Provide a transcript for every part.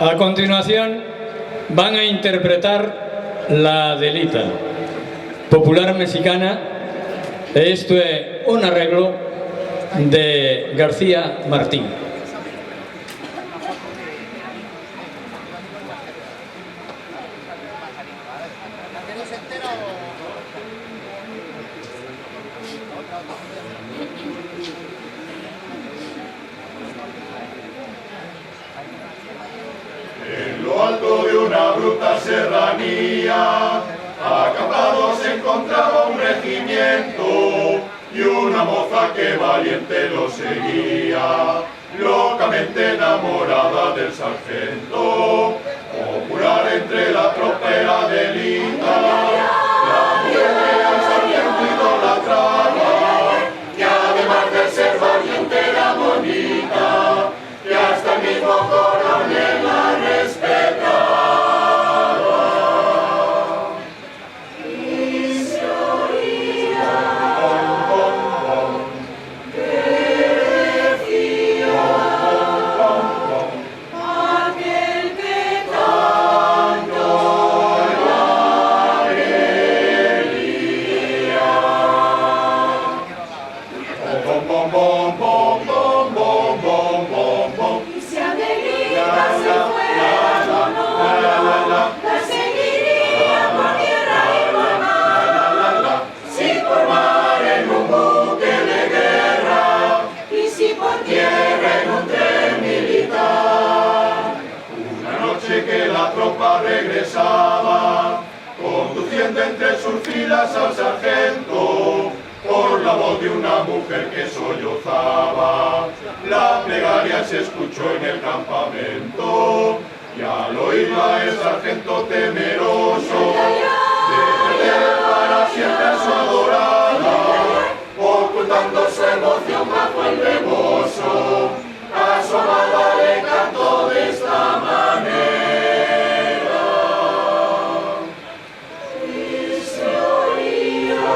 A continuación van a interpretar la Adelita, popular mexicana. Esto es un arreglo de García Martín. En lo alto de una bruta serranía, acampado se encontraba un regimiento y una moza que valiente lo seguía, locamente enamorada del sargento, popular entre la tropera Adelita, la mujer que al sargento idolatraba, que además de ser valiente era bonita, y hasta el mismo coronel la respetaba. Y se oía que decía aquel que tanto la quería. Bom, bom, bom, bom, bom, bom, bom, bom, bom. Y si Adelita se fuera Sonora, la seguiría por tierra y por mar. Si por mar en un buque de guerra, Y si por tierra en un tren militar. Una noche que la tropa regresaba, conduciendo entre sus filas al sargento, por la voz de una mujer que sollozaba, la plegaria se escuchó en el campamento, y al oírla el sargento temeroso, de perder para siempre a su adorada, ocultando su emoción bajo el rebozo, a su amada le cantó de esta manera. y se oía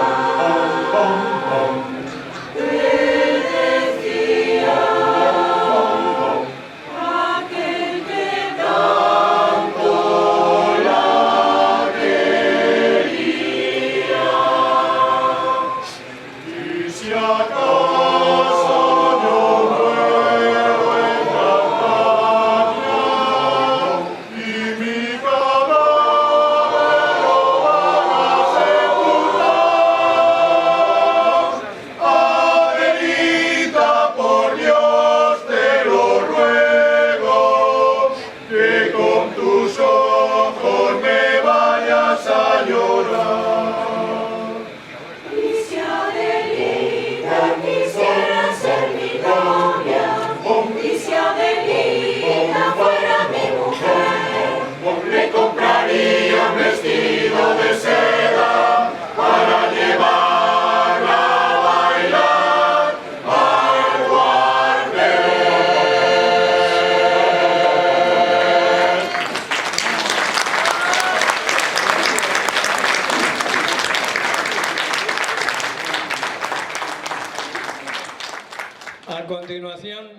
que decía aquel que tanto La quería. Y si acaso yo muero en campaña y mi cadáver lo van a sepultar, Adelita, por Dios te lo ruego, que con tus ojos me vayas a llorar. Y si Adelita quisiera ser mi novia, y si Adelita fuera mi mujer, Le compraría un vestido de seda para llevarla a bailar al cuartel. A continuación